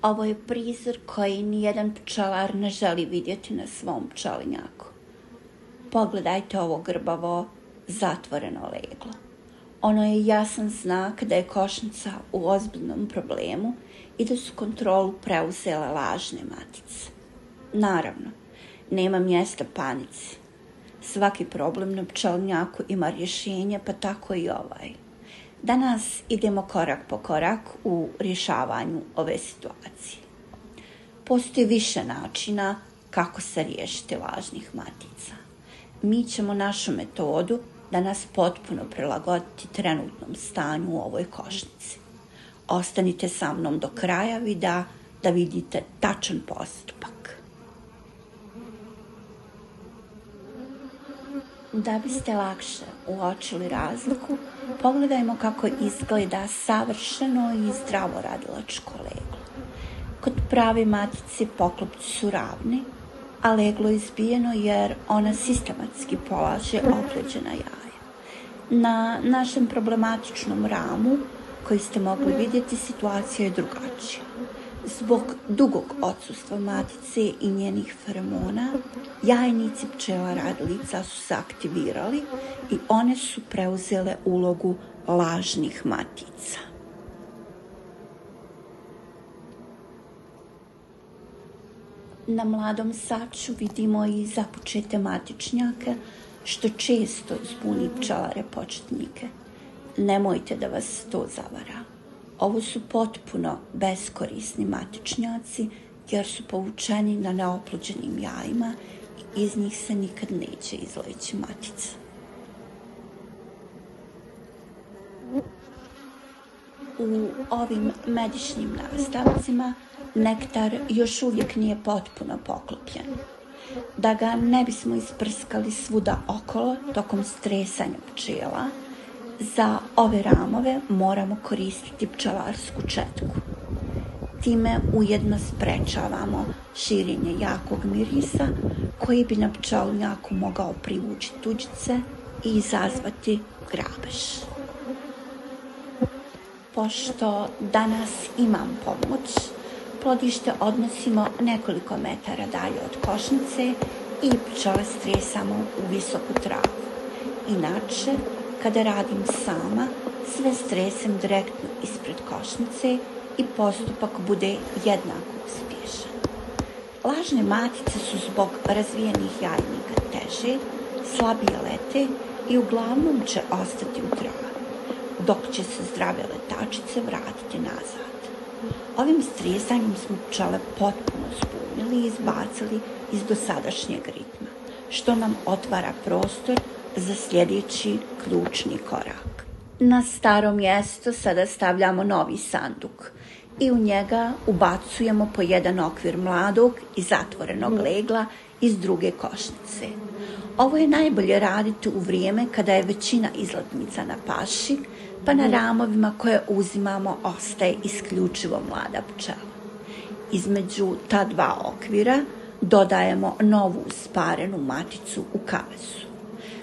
Ovo je prizor koji nijedan pčelar ne želi vidjeti na svom pčelinjaku. Pogledajte ovo grbavo, zatvoreno leglo. Ono je jasan znak da je košnica u ozbiljnom problemu i da su kontrolu preuzele lažne matice. Naravno, nema mjesta panici. Svaki problem na pčelinjaku ima rješenje, pa tako i ovaj. Danas idemo korak po korak u rješavanju ove situacije. Postoji više načina kako se riješiti lažnih matica. Mi ćemo našu metodu danas potpuno prilagoditi trenutnom stanju u ovoj košnici. Ostanite sa mnom do kraja videa da vidite tačan postupak. Da biste lakše uočili razliku, pogledajmo kako izgleda savršeno i zdravo radilačko leglo. Kod prave matice poklopci su ravni, a leglo je izbijeno jer ona sistematski polaže oplođena jaja. Na našem problematičnom ramu, koji ste mogli vidjeti, situacija je drugačija. Zbog dugog odsustva matice i njenih feromona, jajnici pčela radilica su se aktivirali i one su preuzele ulogu lažnih matica. Na mladom saču vidimo i započete matičnjake, što često zbuni pčelare početnike. Nemojte da vas to zavara. Ovo su potpuno beskorisni matičnjaci jer su povučeni na neoplođenim jajima i iz njih se nikad neće izleći matica. U ovim medičnim nastavcima nektar još uvijek nije potpuno poklopljen. Da ga ne bismo isprskali svuda okolo tokom stresanja pčela, za ove ramove moramo koristiti pčelarsku četku. Time ujedno sprečavamo širenje jakog mirisa koji bi na pčelinjaku mogao privući tuđice i izazvati grabež. Pošto danas imam pomoć, plodište odnosimo nekoliko metara dalje od košnice i pčele stresamo u visoku travu. Inače, kada radim sama, sve stresem direktno ispred košnice i postupak bude jednako uspješan. Lažne matice su zbog razvijenih jajnika teže, slabije lete i uglavnom će ostati u travi, dok će se zdrave letačice vratiti nazad. Ovim stresanjem smo pčele potpuno zbunili i izbacili iz dosadašnjeg ritma, što nam otvara prostor za sljedeći ključni korak. Na staro mjesto sada stavljamo novi sanduk i u njega ubacujemo po jedan okvir mladog i zatvorenog legla iz druge košnice. Ovo je najbolje raditi u vrijeme kada je većina izletnica na paši, pa na ramovima koje uzimamo ostaje isključivo mlada pčela. Između ta dva okvira dodajemo novu usparenu maticu u kavezu.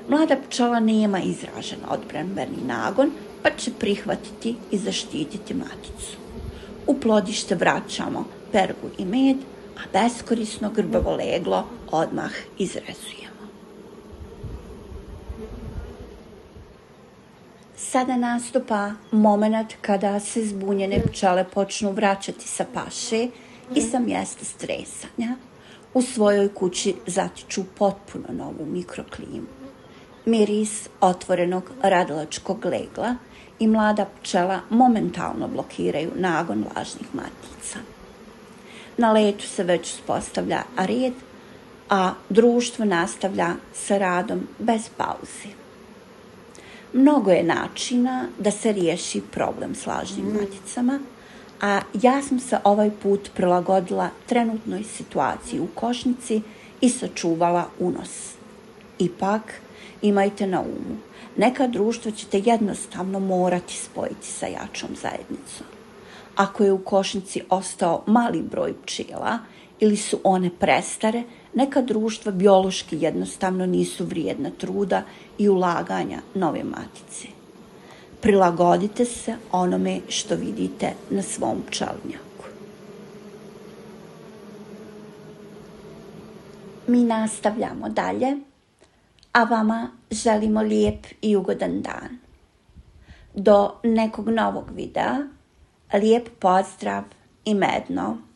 Mlada pčela nema izražen odbranbeni nagon, pa će prihvatiti i zaštititi maticu. U plodište vraćamo pergu i med, a beskorisno grbavo leglo odmah izrezujemo. Sada nastupa moment kada se zbunjene pčele počnu vraćati sa paše i sa mjesta stresanja. U svojoj kući zatiču potpuno novu mikroklimu. Miris otvorenog radilačkog legla i mlada pčela momentalno blokiraju nagon lažnih matica. Na letu se već uspostavlja red, a društvo nastavlja sa radom bez pauze. Mnogo je načina da se riješi problem s lažnim maticama, a ja sam se ovaj put prilagodila trenutnoj situaciji u košnici i sačuvala unos. Ipak, imajte na umu, neka društva ćete jednostavno morati spojiti sa jačom zajednicom. Ako je u košnici ostao mali broj pčela ili su one prestare, neka društva biološki jednostavno nisu vrijedna truda i ulaganja nove matice. Prilagodite se onome što vidite na svom pčelinjaku. mi nastavljamo dalje, a vama želimo lijep i ugodan dan. Do nekog novog videa, lijep pozdrav i medno.